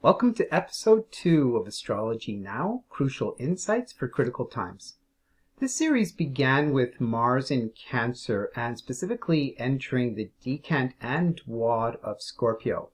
Welcome to episode 2 of Astrology Now, Crucial Insights for Critical Times. This series began with Mars in Cancer and specifically entering the decant and dwad of Scorpio.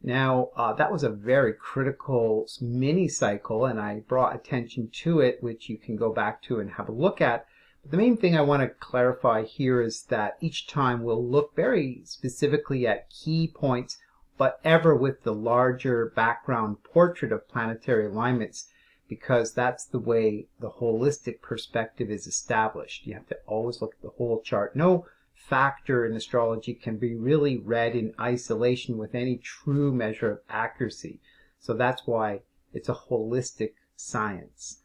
Now, that was a very critical mini cycle, and I brought attention to it, which you can go back to and have a look at. But the main thing I want to clarify here is that each time we'll look very specifically at key points, but ever with the larger background portrait of planetary alignments, because that's the way the holistic perspective is established. You have to always look at the whole chart. No factor in astrology can be really read in isolation with any true measure of accuracy. So that's why it's a holistic science.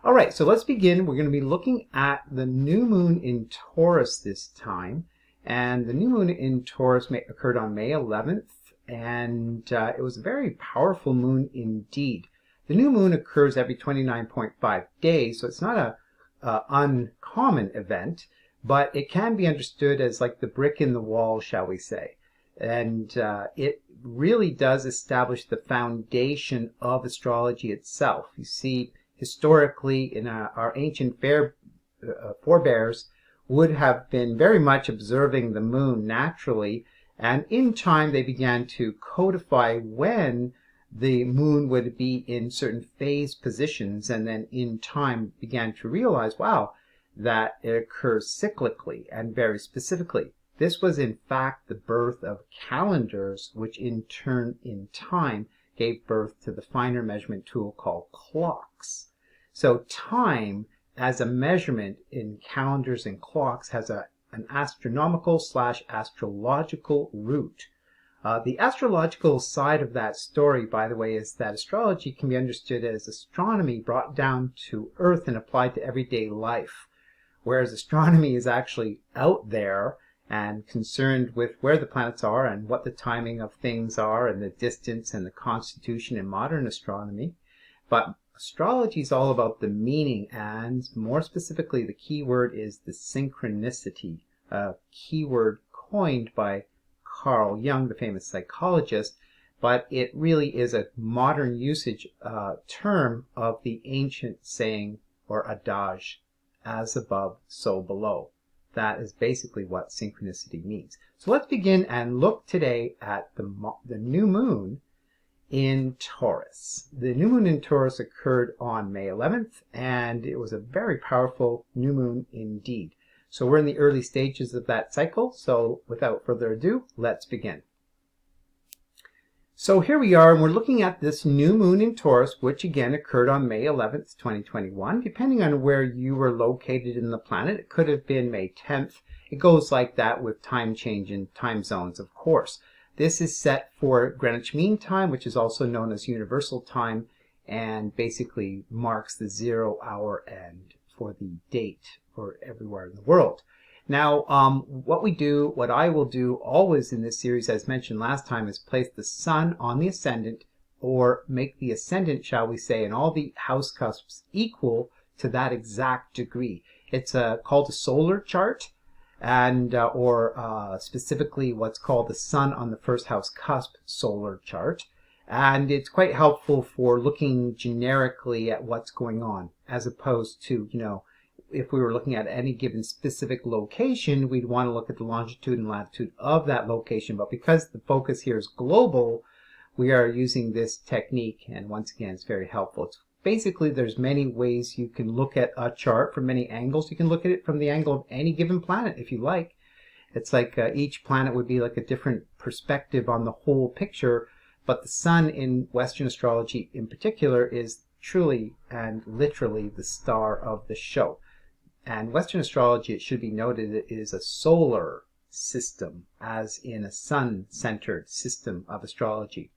All right, so let's begin. We're going to be looking at the new moon in Taurus this time. And the new moon in Taurus occurred on May 11th. And it was a very powerful moon indeed. The new moon occurs every 29.5 days, so it's not a uncommon event, but it can be understood as like the brick in the wall, shall we say. And it really does establish the foundation of astrology itself. You see, historically, in our ancient forebears would have been very much observing the moon naturally, and in time they began to codify when the moon would be in certain phase positions, and then in time began to realize, wow, that it occurs cyclically and very specifically. This was in fact the birth of calendars, which in turn in time gave birth to the finer measurement tool called clocks. So time as a measurement in calendars and clocks has an astronomical / astrological root. The astrological side of that story, by the way, is that astrology can be understood as astronomy brought down to Earth and applied to everyday life, whereas astronomy is actually out there and concerned with where the planets are and what the timing of things are and the distance and the constitution in modern astronomy. But astrology is all about the meaning, and more specifically, the key word is the synchronicity, a key word coined by Carl Jung, the famous psychologist, but it really is a modern usage term of the ancient saying or adage, as above, so below. That is basically what synchronicity means. So let's begin and look today at the new moon in Taurus. The new moon in Taurus occurred on May 11th, and it was a very powerful new moon indeed. So we're in the early stages of that cycle, so without further ado, let's begin. So here we are, and we're looking at this new moon in Taurus, which again occurred on May 11th, 2021. Depending on where you were located in the planet, it could have been May 10th. It goes like that with time change in time zones, of course. This is set for Greenwich Mean Time, which is also known as Universal Time, and basically marks the 0 hour end for the date for everywhere in the world. Now, what I will do always in this series, as mentioned last time, is place the sun on the ascendant, or make the ascendant, shall we say, and all the house cusps equal to that exact degree. It's called a solar chart, and specifically what's called the sun on the first house cusp solar chart. And it's quite helpful for looking generically at what's going on, as opposed to, if we were looking at any given specific location, we'd want to look at the longitude and latitude of that location. But because the focus here is global, we are using this technique, and once again, it's very helpful. Basically, there's many ways you can look at a chart from many angles. You can look at it from the angle of any given planet if you like. It's like each planet would be like a different perspective on the whole picture, but the sun in Western astrology in particular is truly and literally the star of the show. And Western astrology, it should be noted, it is a solar system, as in a sun-centered system of astrology.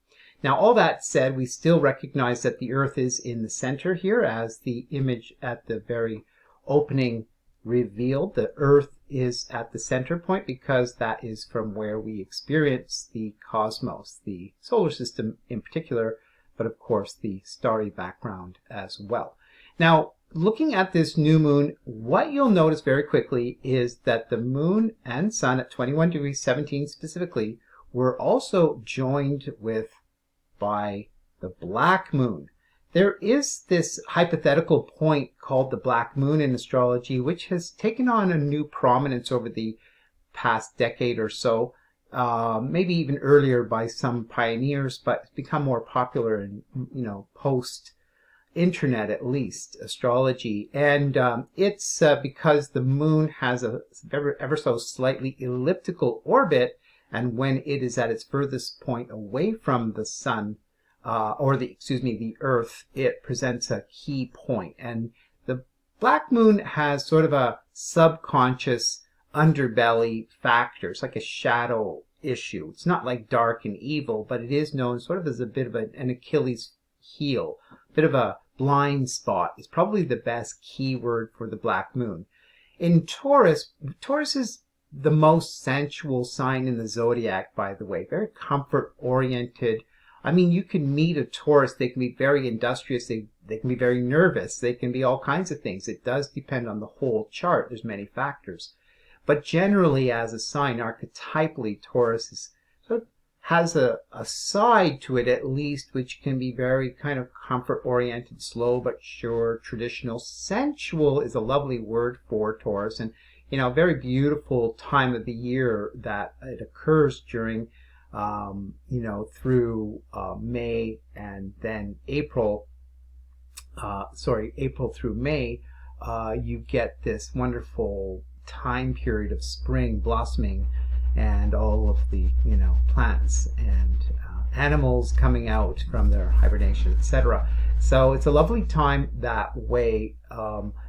Now, all that said, we still recognize that the Earth is in the center here, as the image at the very opening revealed. The Earth is at the center point because that is from where we experience the cosmos, the solar system in particular, but of course the starry background as well. Now, looking at this new moon, what you'll notice very quickly is that the moon and sun at 21 degrees 17 specifically were also joined with by the black moon. There is this hypothetical point called the black moon in astrology, which has taken on a new prominence over the past decade or so, maybe even earlier by some pioneers, but it's become more popular in, post internet, at least, astrology. And it's because the moon has a ever so slightly elliptical orbit, and when it is at its furthest point away from the sun, the earth, it presents a key point. And the black moon has sort of a subconscious underbelly factor. It's like a shadow issue. It's not like dark and evil, but it is known sort of as a bit of an Achilles heel, a bit of a blind spot is probably the best keyword for the black moon. In Taurus, Taurus is the most sensual sign in the zodiac, by the way, very comfort oriented. I mean, you can meet a Taurus, they can be very industrious, they can be very nervous, they can be all kinds of things. It does depend on the whole chart. There's many factors. But generally, as a sign, archetypally, Taurus is sort of has a side to it, at least, which can be very kind of comfort-oriented, slow but sure, traditional. Sensual is a lovely word for Taurus, and, a very beautiful time of the year that it occurs during, through May and then April through May. You get this wonderful time period of spring blossoming, and all of the plants and animals coming out from their hibernation, etc. So it's a lovely time that way.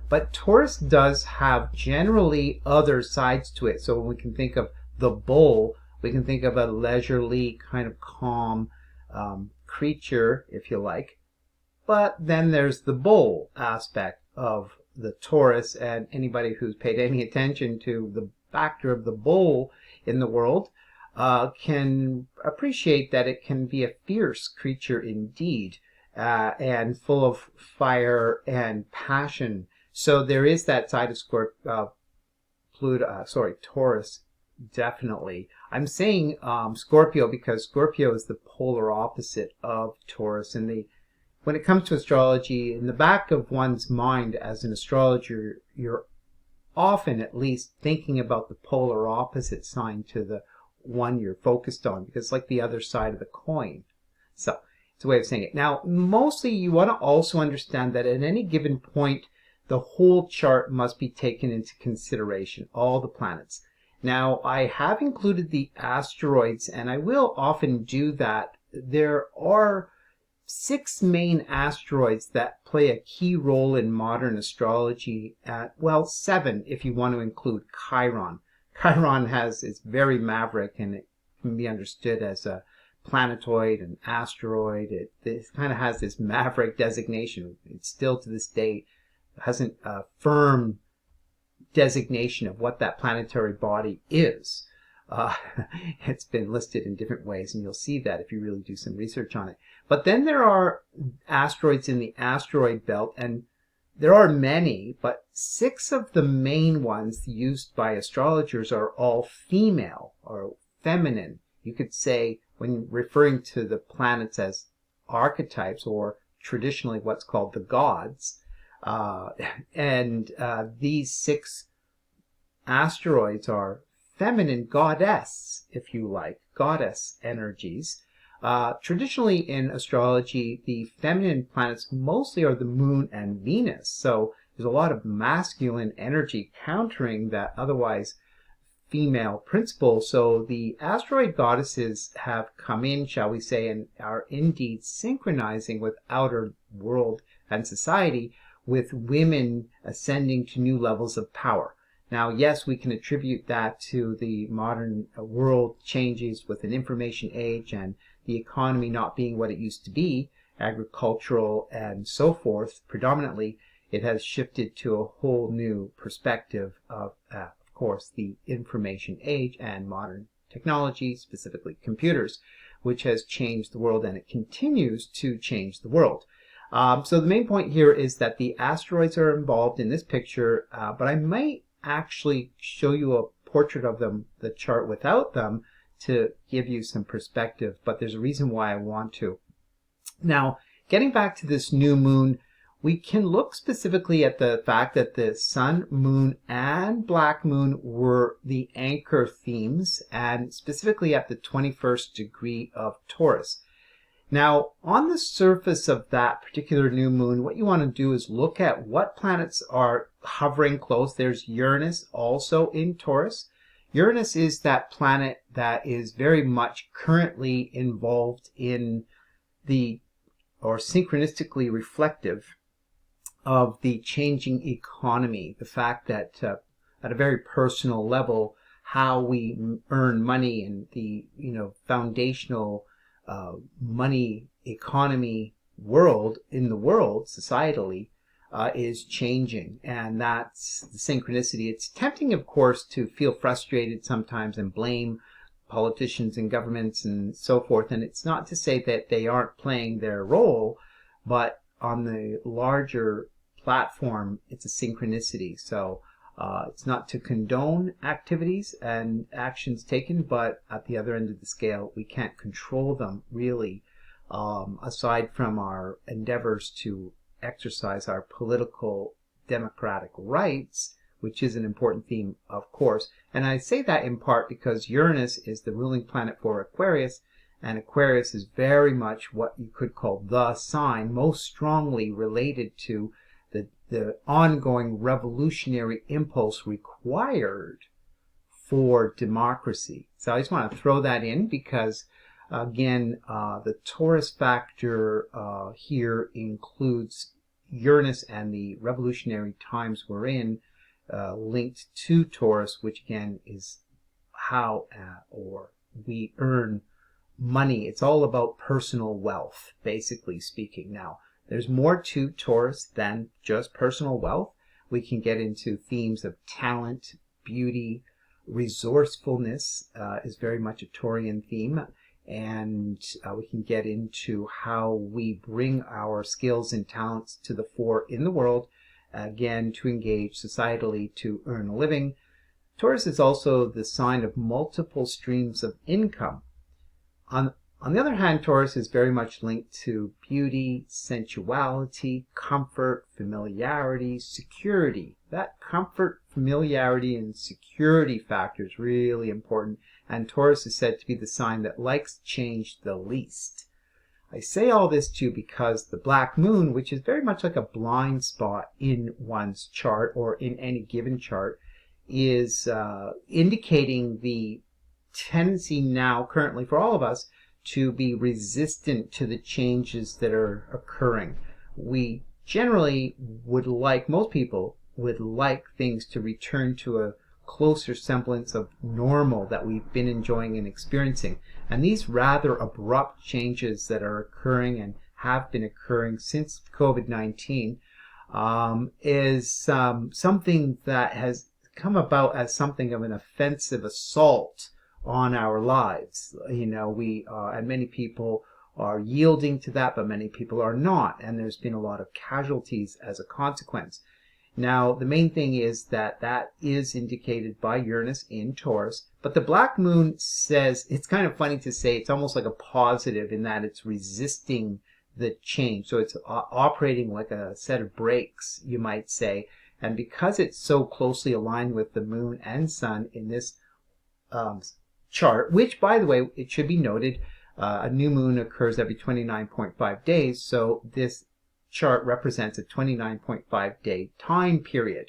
But Taurus does have generally other sides to it. So when we can think of the bull, we can think of a leisurely, kind of calm creature, if you like. But then there's the bull aspect of the Taurus, and anybody who's paid any attention to the factor of the bull in the world can appreciate that it can be a fierce creature indeed, and full of fire and passion. So there is that side of Taurus, definitely. I'm saying Scorpio because Scorpio is the polar opposite of Taurus. And when it comes to astrology, in the back of one's mind as an astrologer, you're often at least thinking about the polar opposite sign to the one you're focused on, because it's like the other side of the coin. So it's a way of saying it. Now, mostly you want to also understand that at any given point, the whole chart must be taken into consideration, all the planets. Now, I have included the asteroids, and I will often do that. There are 6 main asteroids that play a key role in modern astrology. 7 if you want to include Chiron. Chiron is very maverick, and it can be understood as a planetoid, an asteroid. It kind of has this maverick designation. It still to this day hasn't a firm designation of what that planetary body is. It's been listed in different ways, and you'll see that if you really do some research on it. But then there are asteroids in the asteroid belt, and there are many, but 6 of the main ones used by astrologers are all female or feminine. You could say, when referring to the planets as archetypes, or traditionally what's called the gods, these 6 asteroids are feminine goddess, if you like, goddess energies. Traditionally in astrology, the feminine planets mostly are the moon and Venus. So there's a lot of masculine energy countering that otherwise female principle. So the asteroid goddesses have come in, shall we say, and are indeed synchronizing with outer world and society, with women ascending to new levels of power. Now, yes, we can attribute that to the modern world changes with an information age and the economy not being what it used to be, agricultural and so forth. Predominantly, it has shifted to a whole new perspective of course, the information age and modern technology, specifically computers, which has changed the world, and it continues to change the world. So the main point here is that the asteroids are involved in this picture, but I might actually show you a portrait of them, the chart without them, to give you some perspective, but there's a reason why I want to. Now, getting back to this new moon, we can look specifically at the fact that the sun, moon, and black moon were the anchor themes, and specifically at the 21st degree of Taurus. Now, on the surface of that particular new moon, what you want to do is look at what planets are hovering close. There's Uranus also in Taurus. Uranus is that planet that is very much currently involved in or synchronistically reflective of the changing economy. The fact that at a very personal level, how we earn money and the foundational money economy world in the world societally is changing, and that's the synchronicity. It's tempting, of course, to feel frustrated sometimes and blame politicians and governments and so forth, and it's not to say that they aren't playing their role, but on the larger platform it's a synchronicity. So it's not to condone activities and actions taken, but at the other end of the scale, we can't control them really, aside from our endeavors to exercise our political democratic rights, which is an important theme, of course. And I say that in part because Uranus is the ruling planet for Aquarius, and Aquarius is very much what you could call the sign most strongly related to the ongoing revolutionary impulse required for democracy. So I just want to throw that in because, again, the Taurus factor here includes Uranus and the revolutionary times we're in, linked to Taurus, which again is how or we earn money. It's all about personal wealth, basically speaking. Now, there's more to Taurus than just personal wealth. We can get into themes of talent, beauty, resourcefulness is very much a Taurian theme, and we can get into how we bring our skills and talents to the fore in the world, again, to engage societally to earn a living. Taurus is also the sign of multiple streams of income. On the other hand, Taurus is very much linked to beauty, sensuality, comfort, familiarity, security. That comfort, familiarity, and security factor is really important, and Taurus is said to be the sign that likes change the least. I say all this too because the black moon, which is very much like a blind spot in one's chart or in any given chart, is indicating the tendency now currently for all of us to be resistant to the changes that are occurring. We generally would like, most people would like things to return to a closer semblance of normal that we've been enjoying and experiencing. And these rather abrupt changes that are occurring and have been occurring since COVID-19 is something that has come about as something of an offensive assault on our lives. And many people are yielding to that, but many people are not, and there's been a lot of casualties as a consequence. Now, the main thing is that that is indicated by Uranus in Taurus, but the black moon says, it's kind of funny to say, it's almost like a positive in that it's resisting the change. So it's operating like a set of brakes, you might say. And because it's so closely aligned with the moon and sun in this chart, which, by the way, it should be noted, a new moon occurs every 29.5 days, so this chart represents a 29.5 day time period.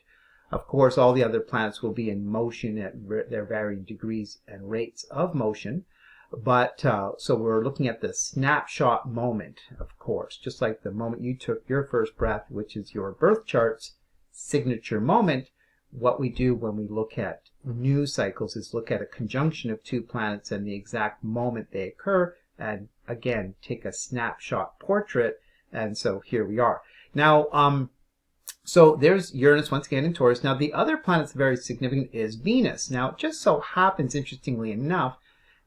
Of course, all the other planets will be in motion at their varying degrees and rates of motion, but so we're looking at the snapshot moment, of course, just like the moment you took your first breath, which is your birth chart's signature moment. What we do when we look at news cycles is look at a conjunction of two planets and the exact moment they occur, and again take a snapshot portrait. And so here we are now. So there's Uranus once again in Taurus. Now the other planet that's very significant is Venus. Now it just so happens, interestingly enough,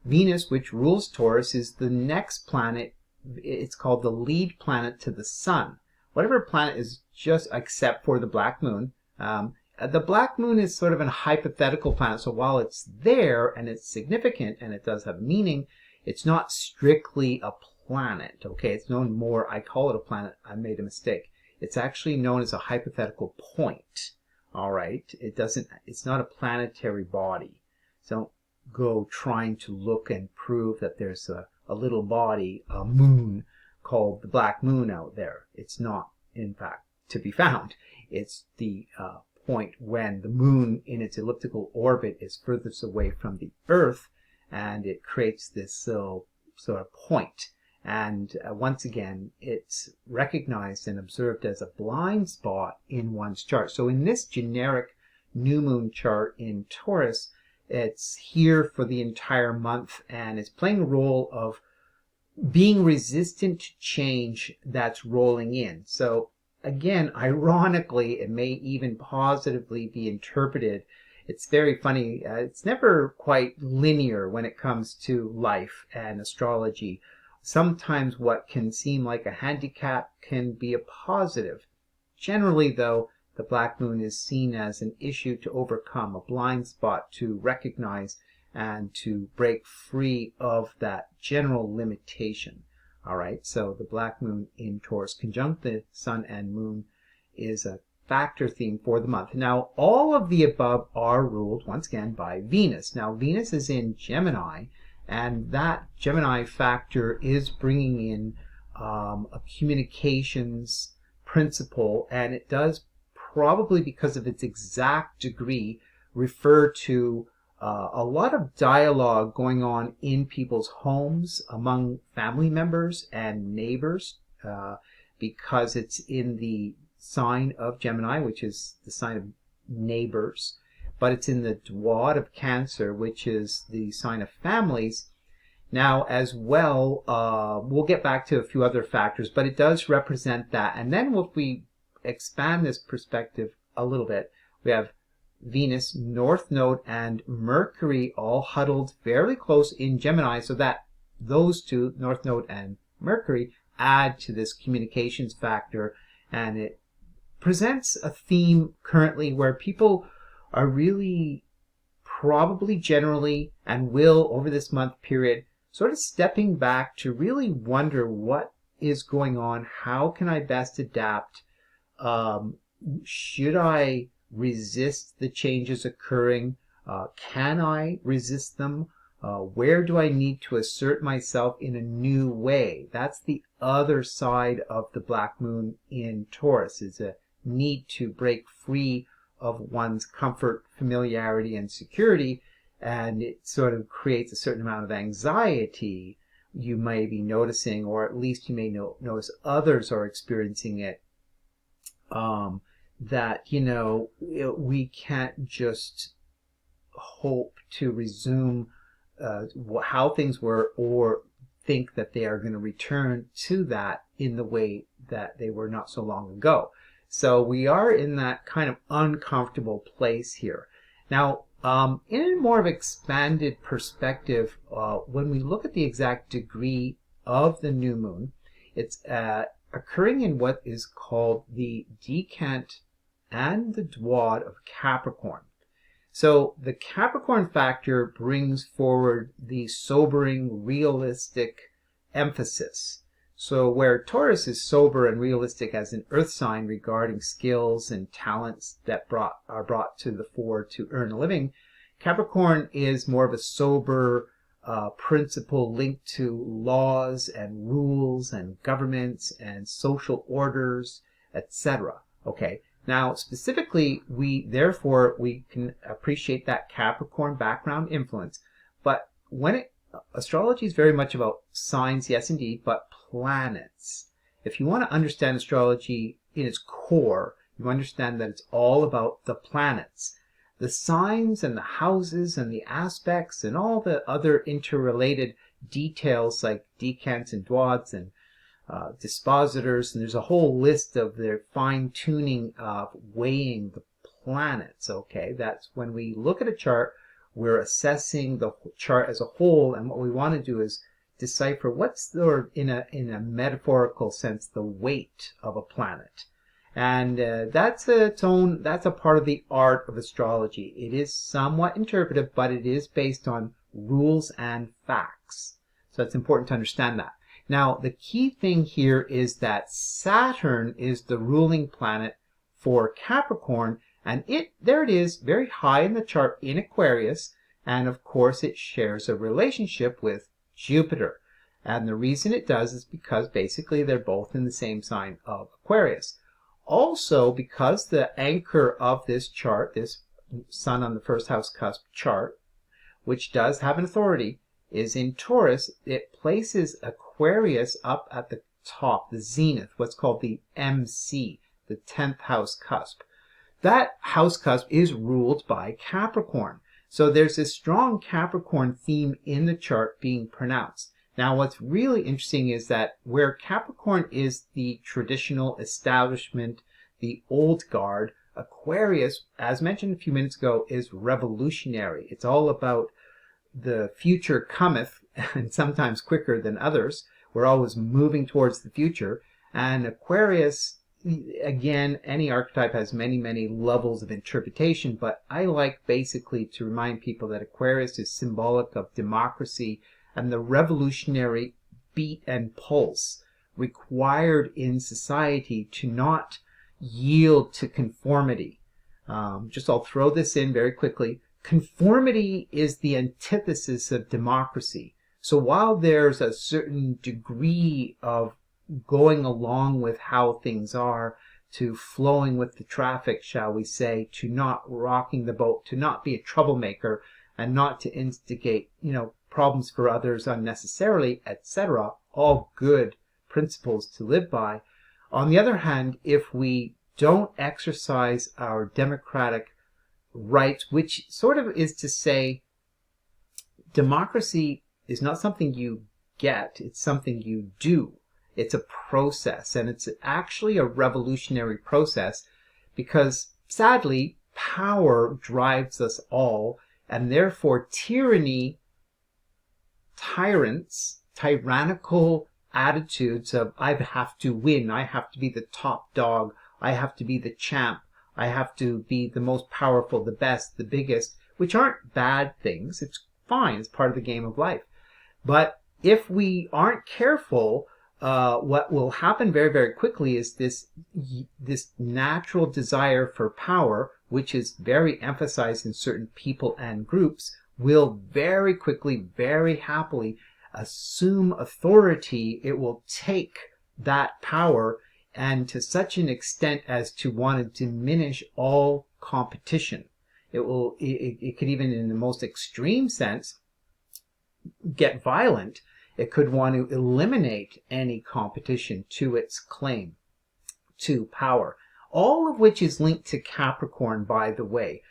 Venus, which rules Taurus, is the next planet. It's called the lead planet to the sun. Whatever planet is, just except for the black moon. The black moon is sort of a hypothetical planet, so while it's there and it's significant and it does have meaning, it's not strictly a planet. Okay, it's known more, I call it a planet, I made a mistake. It's actually known as a hypothetical point. All right, it's not a planetary body. So don't go trying to look and prove that there's a little body, a moon, called the black moon out there. It's not, in fact, to be found. It's the point when the moon in its elliptical orbit is furthest away from the Earth, and it creates this little sort of point. And once again, it's recognized and observed as a blind spot in one's chart. So in this generic new moon chart in Taurus, it's here for the entire month, and it's playing a role of being resistant to change that's rolling in. So again, ironically, it may even positively be interpreted. It's very funny. It's never quite linear when it comes to life and astrology. Sometimes what can seem like a handicap can be a positive. Generally, though, the black moon is seen as an issue to overcome, a blind spot to recognize, and to break free of that general limitation. All right, so the black moon in Taurus conjunct the sun and moon is a factor theme for the month. Now, all of the above are ruled, once again, by Venus. Now, Venus is in Gemini, and that Gemini factor is bringing in a communications principle, and it does, probably because of its exact degree, refer to a lot of dialogue going on in people's homes, among family members and neighbors, because it's in the sign of Gemini, which is the sign of neighbors, but it's in the Dwad of Cancer, which is the sign of families. Now, as well, we'll get back to a few other factors, but it does represent that. And then if we expand this perspective a little bit, we have Venus, North Node, and Mercury all huddled fairly close in Gemini, so that those two, North Node and Mercury, add to this communications factor, and it presents a theme currently where people are really probably generally and will over this month period sort of stepping back to really wonder what is going on, how can I best adapt, should I resist the changes occurring, can I resist them, where do I need to assert myself in a new way? That's the other side of the black moon in Taurus, is a need to break free of one's comfort, familiarity, and security, and it sort of creates a certain amount of anxiety you may be noticing, or at least you may notice others are experiencing it, that, we can't just hope to resume how things were, or think that they are going to return to that in the way that they were not so long ago. So we are in that kind of uncomfortable place here. Now, in a more of expanded perspective, when we look at the exact degree of the new moon, it's occurring in what is called the decant and the Dwad of Capricorn. So the Capricorn factor brings forward the sobering, realistic emphasis. So where Taurus is sober and realistic as an earth sign regarding skills and talents that are brought to the fore to earn a living, Capricorn is more of a sober principle linked to laws and rules and governments and social orders, etc. Okay. Now, specifically, we can appreciate that Capricorn background influence, but astrology is very much about signs, yes indeed, but planets. If you want to understand astrology in its core, you understand that it's all about the planets. The signs and the houses and the aspects and all the other interrelated details like decants and dwads and dispositors, and there's a whole list of their fine-tuning of weighing the planets. Okay, that's when we look at a chart, we're assessing the chart as a whole, and what we want to do is decipher what's in a metaphorical sense the weight of a planet, and that's a part of the art of astrology. It is somewhat interpretive, but it is based on rules and facts, so it's important to understand that. Now, the key thing here is that Saturn is the ruling planet for Capricorn, and there it is, very high in the chart in Aquarius, and of course it shares a relationship with Jupiter. And the reason it does is because basically they're both in the same sign of Aquarius. Also, because the anchor of this chart, this Sun on the first house cusp chart, which does have an authority, is in Taurus, it places Aquarius up at the top, the zenith, what's called the MC, the 10th house cusp. That house cusp is ruled by Capricorn. So there's this strong Capricorn theme in the chart being pronounced. Now, what's really interesting is that where Capricorn is the traditional establishment, the old guard, Aquarius, as mentioned a few minutes ago, is revolutionary. It's all about the future cometh, and sometimes quicker than others. We're always moving towards the future. And Aquarius, again, any archetype has many, many levels of interpretation, but I like basically to remind people that Aquarius is symbolic of democracy and the revolutionary beat and pulse required in society to not yield to conformity. I'll throw this in very quickly. Conformity is the antithesis of democracy. So while there's a certain degree of going along with how things are, to flowing with the traffic, shall we say, to not rocking the boat, to not be a troublemaker, and not to instigate, problems for others unnecessarily, etc., all good principles to live by. On the other hand, if we don't exercise our democratic rights, which sort of is to say, democracy is not something you get, it's something you do. It's a process, and it's actually a revolutionary process because, sadly, power drives us all, and therefore tyranny, tyrannical attitudes of I have to win, I have to be the top dog, I have to be the champ, I have to be the most powerful, the best, the biggest, which aren't bad things. It's fine. It's part of the game of life. But if we aren't careful, what will happen very, very quickly is this natural desire for power, which is very emphasized in certain people and groups, will very quickly, very happily assume authority. It will take that power, and to such an extent as to want to diminish all competition. It could even, in the most extreme sense, get violent. It could want to eliminate any competition to its claim to power. All of which is linked to Capricorn, by the way.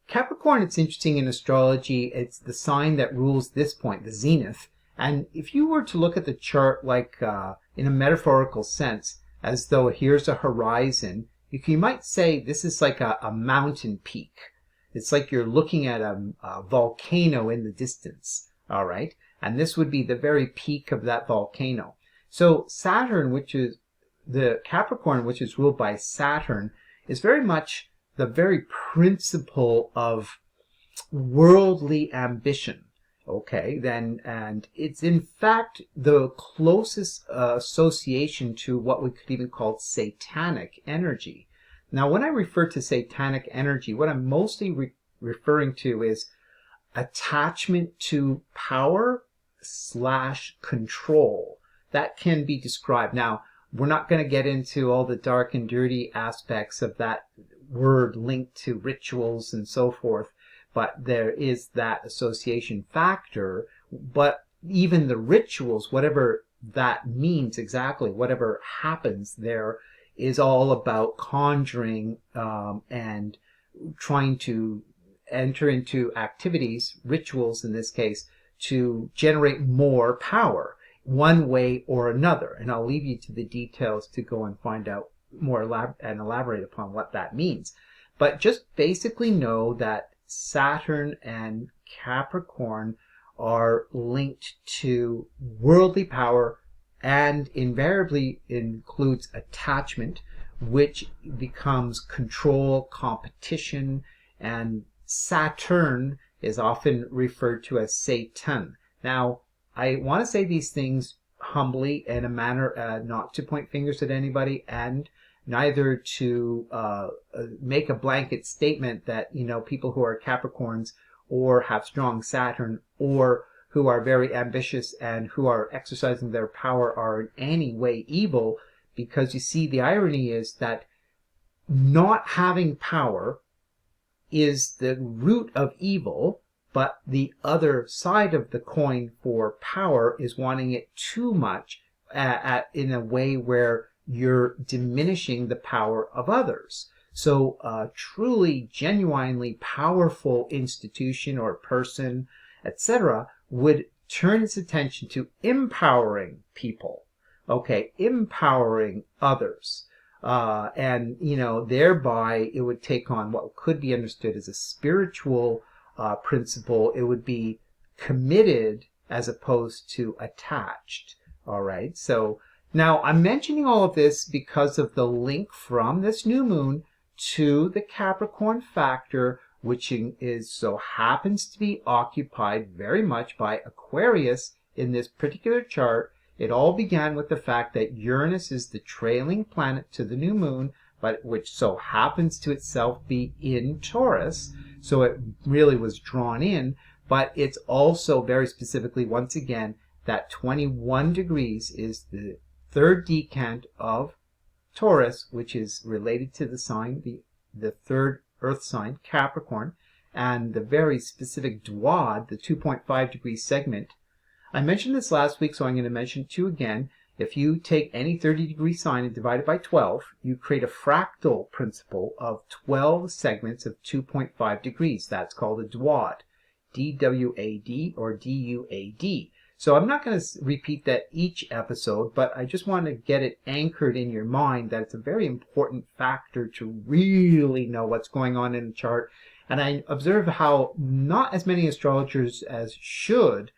Capricorn, it's interesting in astrology, it's the sign that rules this point, the zenith. And if you were to look at the chart like in a metaphorical sense, as though here's a horizon, you might say this is like a mountain peak. It's like you're looking at a volcano in the distance, all right? And this would be the very peak of that volcano. So Saturn, which is the Capricorn, which is ruled by Saturn, is very much the very principle of worldly ambition. Okay, and it's in fact the closest association to what we could even call satanic energy. Now, when I refer to satanic energy, what I'm mostly referring to is attachment to power / control. That can be described. Now, we're not going to get into all the dark and dirty aspects of that word linked to rituals and so forth, but there is that association factor. But even the rituals, whatever that means exactly, whatever happens there, is all about conjuring and trying to enter into activities, rituals in this case, to generate more power one way or another. And I'll leave you to the details to go and find out more and elaborate upon what that means. But just basically know that Saturn and Capricorn are linked to worldly power and invariably includes attachment, which becomes control, competition, and Saturn is often referred to as Satan. Now, I want to say these things humbly in a manner not to point fingers at anybody, and neither to make a blanket statement that, you know, people who are Capricorns or have strong Saturn or who are very ambitious and who are exercising their power are in any way evil, because you see, the irony is that not having power is the root of evil, but the other side of the coin for power is wanting it too much in a way where you're diminishing the power of others. So a truly, genuinely powerful institution or person, etc., would turn its attention to empowering people, okay, empowering others. And, you know, thereby it would take on what could be understood as a spiritual principle. It would be committed as opposed to attached. All right. So now I'm mentioning all of this because of the link from this new moon to the Capricorn factor, which happens to be occupied very much by Aquarius in this particular chart. It all began with the fact that Uranus is the trailing planet to the new moon, but which so happens to itself be in Taurus. So it really was drawn in, but it's also very specifically, once again, that 21 degrees is the third decant of Taurus, which is related to the sign, the third earth sign, Capricorn, and the very specific duad, the 2.5 degree segment. I mentioned this last week, so I'm going to mention it to you again. If you take any 30-degree sign and divide it by 12, you create a fractal principle of 12 segments of 2.5 degrees. That's called a duad, D-W-A-D or D-U-A-D. So I'm not going to repeat that each episode, but I just want to get it anchored in your mind that it's a very important factor to really know what's going on in the chart. And I observe how not as many astrologers as should,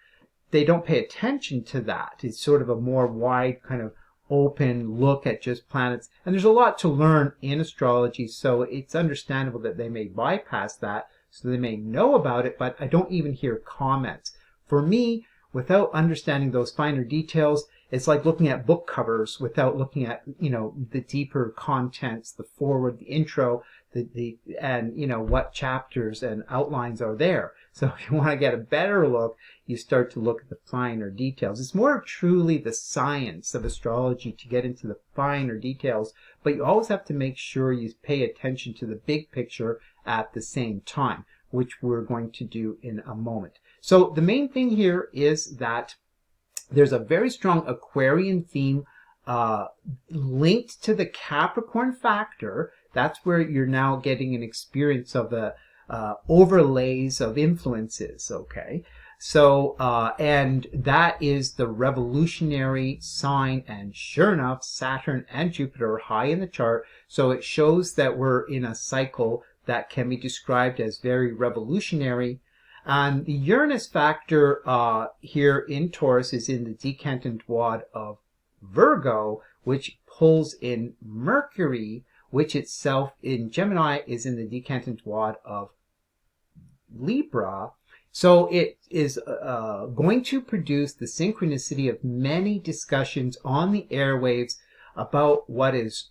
they don't pay attention to that. It's sort of a more wide kind of open look at just planets. And there's a lot to learn in astrology, so it's understandable that they may bypass that, so they may know about it, but I don't even hear comments. For me, without understanding those finer details, it's like looking at book covers without looking at, you know, the deeper contents, the foreword, the intro, and, you know, what chapters and outlines are there. So if you want to get a better look, you start to look at the finer details. It's more truly the science of astrology to get into the finer details, but you always have to make sure you pay attention to the big picture at the same time, which we're going to do in a moment. So the main thing here is that there's a very strong Aquarian theme linked to the Capricorn factor. That's where you're now getting an experience of the overlays of influences, okay? So, and that is the revolutionary sign, and sure enough, Saturn and Jupiter are high in the chart, so it shows that we're in a cycle that can be described as very revolutionary. And the Uranus factor here in Taurus is in the decantant duad of Virgo, which pulls in Mercury, which itself in Gemini is in the decantant duad of Libra. So it is going to produce the synchronicity of many discussions on the airwaves about what is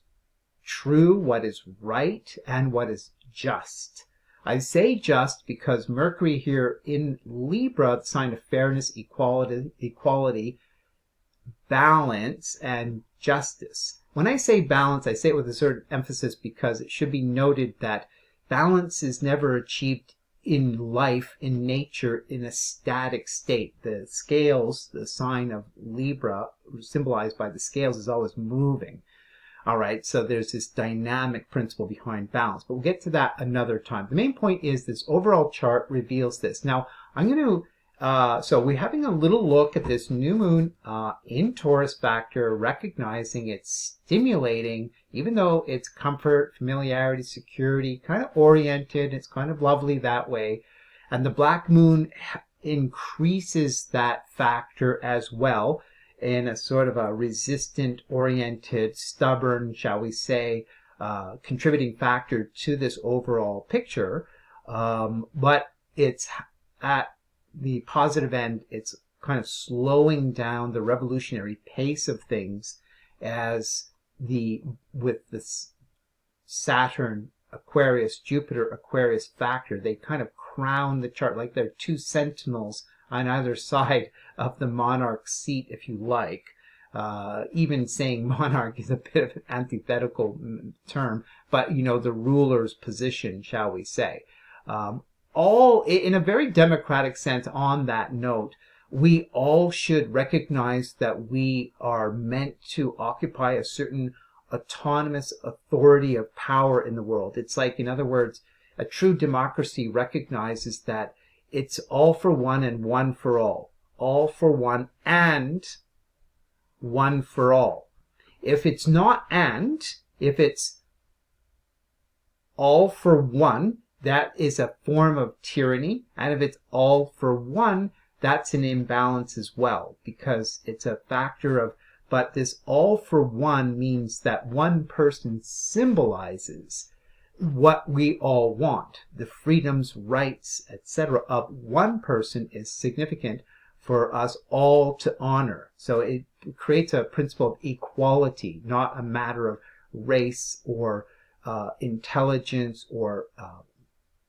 true, what is right, and what is just. I say just because Mercury here in Libra, the sign of fairness, equality, balance, and justice. When I say balance, I say it with a certain emphasis because it should be noted that balance is never achieved in life, in nature, in a static state. The scales, the sign of Libra, symbolized by the scales, is always moving. All right, so there's this dynamic principle behind balance, but we'll get to that another time. The main point is this overall chart reveals this. Now, I'm going to, so we're having a little look at this new moon in Taurus factor, recognizing it's stimulating, even though it's comfort, familiarity, security, kind of oriented, it's kind of lovely that way. And the black moon increases that factor as well, in a sort of a resistant-oriented, stubborn, shall we say, contributing factor to this overall picture. But it's at the positive end, it's kind of slowing down the revolutionary pace of things as with this Saturn Aquarius, Jupiter Aquarius factor, they kind of crown the chart like they're two sentinels on either side of the monarch's seat, if you like. Even saying monarch is a bit of an antithetical term, but the ruler's position, shall we say. All in a very democratic sense. On that note, we all should recognize that we are meant to occupy a certain autonomous authority of power in the world. It's like, in other words, a true democracy recognizes that it's all for one and one for all. All for one and one for all. If it's not and, if it's all for one, that is a form of tyranny. And if it's all for one, that's an imbalance as well, because it's a factor of, but this all for one means that one person symbolizes what we all want. The freedoms, rights, etc. of one person is significant for us all to honor. So it creates a principle of equality, not a matter of race or intelligence or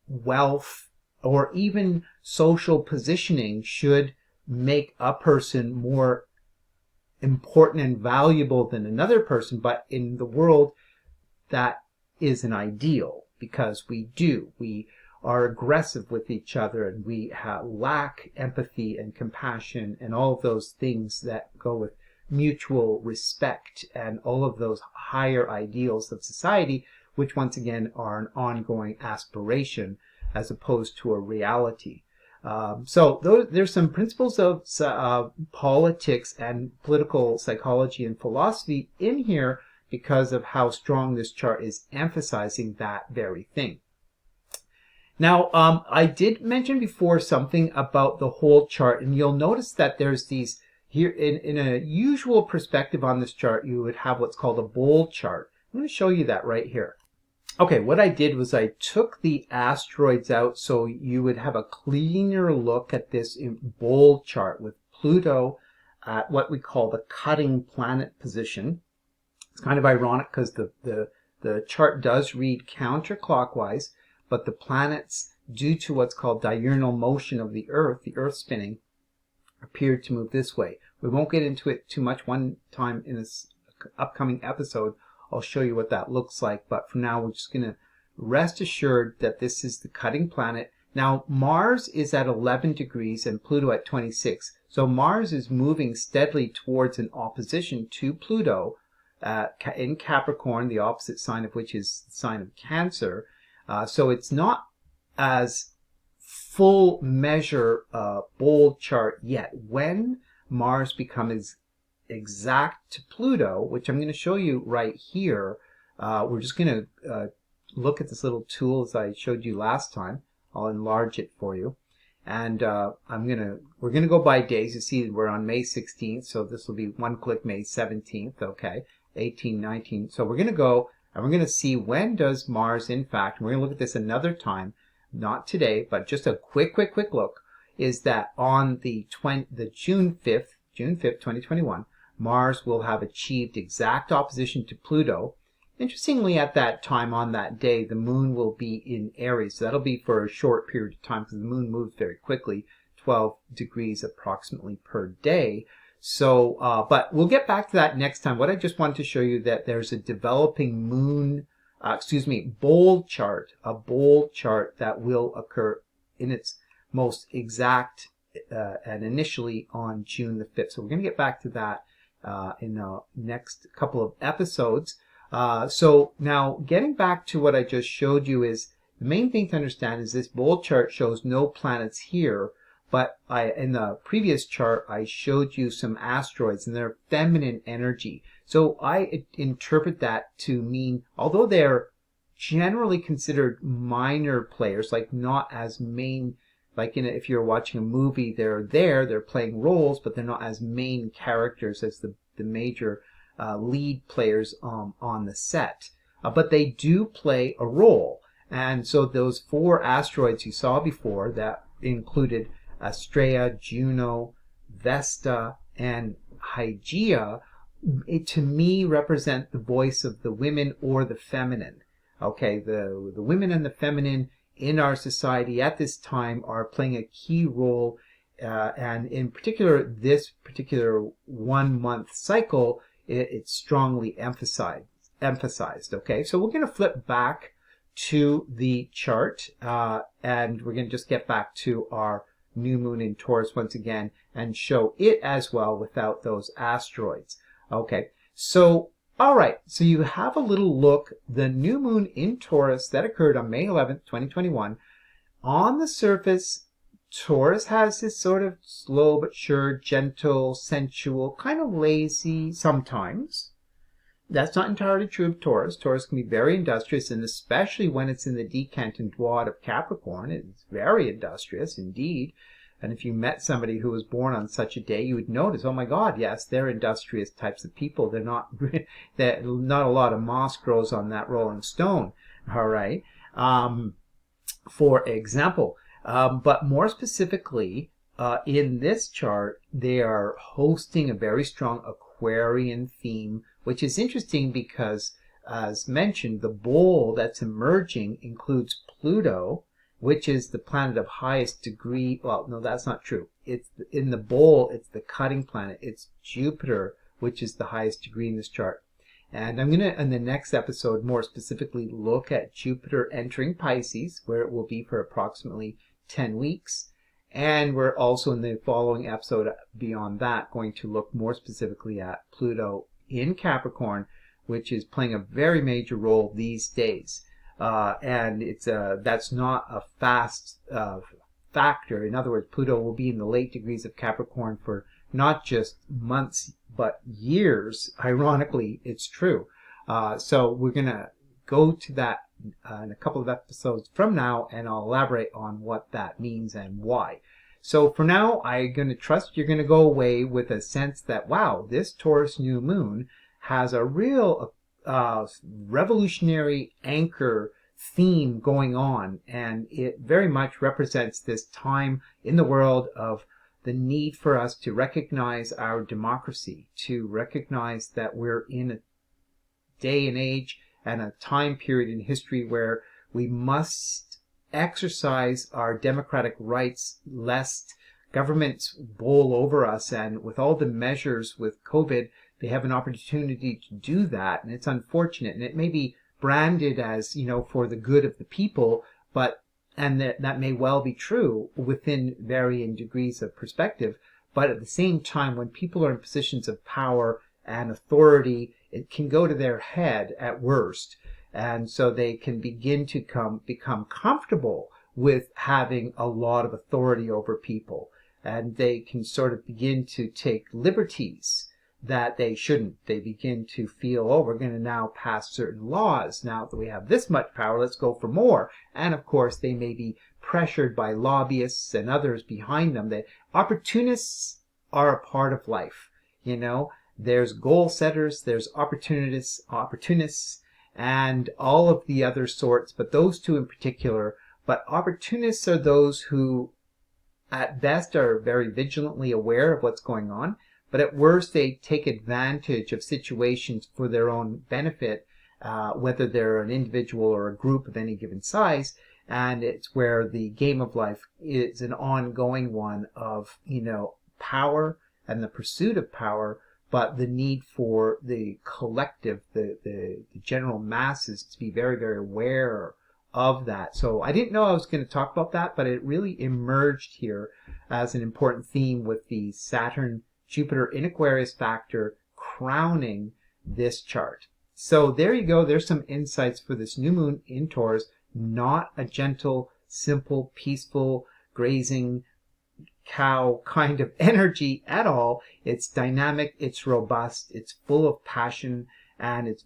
wealth or even social positioning should make a person more important and valuable than another person. But in the world, that is an ideal, because we are aggressive with each other, and we lack empathy and compassion and all of those things that go with mutual respect and all of those higher ideals of society, which once again are an ongoing aspiration as opposed to a reality. So there's some principles of politics and political psychology and philosophy in here because of how strong this chart is emphasizing that very thing. Now, I did mention before something about the whole chart, and you'll notice that there's these here in a usual perspective on this chart, you would have what's called a bowl chart. I'm going to show you that right here. Okay, what I did was I took the asteroids out so you would have a cleaner look at this bowl chart with Pluto at what we call the cutting planet position. It's kind of ironic because the chart does read counterclockwise, but the planets, due to what's called diurnal motion of the Earth spinning, appeared to move this way. We won't get into it too much. One time in this upcoming episode, I'll show you what that looks like. But for now, we're just going to rest assured that this is the cutting planet. Now, Mars is at 11 degrees and Pluto at 26. So Mars is moving steadily towards an opposition to Pluto in Capricorn, the opposite sign of which is the sign of Cancer. So it's not as full measure bold chart yet. When Mars becomes exact to Pluto, which I'm going to show you right here, we're just going to look at this little tool as I showed you last time. I'll enlarge it for you, and we're gonna go by days. You see, we're on May 16th, so this will be one click May 17th. Okay, 18, 19. So we're gonna go and we're gonna see when does Mars, in fact, and we're gonna look at this another time, not today, but just a quick look. Is that on the June 5th, 2021, Mars will have achieved exact opposition to Pluto. Interestingly, at that time, on that day, the moon will be in Aries. So that'll be for a short period of time because the moon moves very quickly, 12 degrees approximately per day. So, but we'll get back to that next time. What I just wanted to show you that there's a developing bold chart, a bold chart that will occur in its most exact and initially on June the 5th. So we're going to get back to that in the next couple of episodes. So now getting back to what I just showed you, is the main thing to understand is this bold chart shows no planets here, but in the previous chart I showed you some asteroids and their feminine energy. So I interpret that to mean, although they're generally considered minor players, like not as main, like if you're watching a movie, they're playing roles, but they're not as main characters as the major lead players on the set, but they do play a role. And so those 4 asteroids you saw before that included Astrea, Juno, Vesta, and Hygeia, to me represent the voice of the women or the feminine. Okay, the women and the feminine in our society at this time are playing a key role, and in particular, this particular 1 month cycle, it's strongly emphasized. Okay, so we're going to flip back to the chart, and we're going to just get back to our new moon in Taurus once again and show it as well without those asteroids. Okay, so all right, so you have a little look. The new moon in Taurus that occurred on May 11th, 2021. On the surface, Taurus has this sort of slow but sure, gentle, sensual, kind of lazy sometimes. That's not entirely true of Taurus. Taurus can be very industrious, and especially when it's in the decant and dwad of Capricorn, it's very industrious indeed. And if you met somebody who was born on such a day, you would notice, oh my God, yes, they're industrious types of people. They're not, not a lot of moss grows on that rolling stone. All right. For example, but more specifically, in this chart, they are hosting a very strong Aquarian theme, which is interesting because, as mentioned, the bowl that's emerging includes Pluto, which is the planet of highest degree. Well, no, that's not true. It's in the bowl, it's the cutting planet. It's Jupiter, which is the highest degree in this chart. And I'm going to, in the next episode, more specifically look at Jupiter entering Pisces, where it will be for approximately 10 weeks. And we're also, in the following episode beyond that, going to look more specifically at Pluto in Capricorn, which is playing a very major role these days. And it's that's not a fast factor. In other words, Pluto will be in the late degrees of Capricorn for not just months, but years. Ironically, it's true. So we're going to go to that in a couple of episodes from now, and I'll elaborate on what that means and why. So for now, I'm going to trust you're going to go away with a sense that, wow, this Taurus new moon has a real revolutionary anchor theme going on, and it very much represents this time in the world of the need for us to recognize our democracy, to recognize that we're in a day and age and a time period in history where we must exercise our democratic rights lest governments bowl over us. And with all the measures with COVID, they have an opportunity to do that, and it's unfortunate. And it may be branded as, for the good of the people, and that may well be true within varying degrees of perspective. But at the same time, when people are in positions of power and authority, it can go to their head at worst. And so they can begin to become comfortable with having a lot of authority over people. And they can sort of begin to take liberties that they shouldn't. They begin to feel, oh, we're going to now pass certain laws. Now that we have this much power, let's go for more. And of course, they may be pressured by lobbyists and others behind them. That opportunists are a part of life. There's goal setters, there's opportunists, and all of the other sorts, but those two in particular. But opportunists are those who, at best, are very vigilantly aware of what's going on, but at worst, they take advantage of situations for their own benefit, whether they're an individual or a group of any given size. And it's where the game of life is an ongoing one of, power and the pursuit of power, but the need for the collective, the general masses to be very, very aware of that. So I didn't know I was going to talk about that, but it really emerged here as an important theme with the Saturn-Jupiter in Aquarius factor crowning this chart. So there you go. There's some insights for this new moon in Taurus. Not a gentle, simple, peaceful, grazing cow kind of energy at all. It's dynamic, it's robust, it's full of passion, and it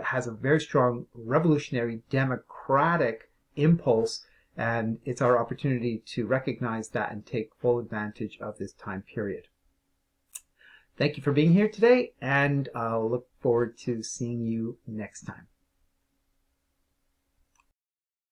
has a very strong revolutionary democratic impulse, and it's our opportunity to recognize that and take full advantage of this time period. Thank you for being here today, and I'll look forward to seeing you next time.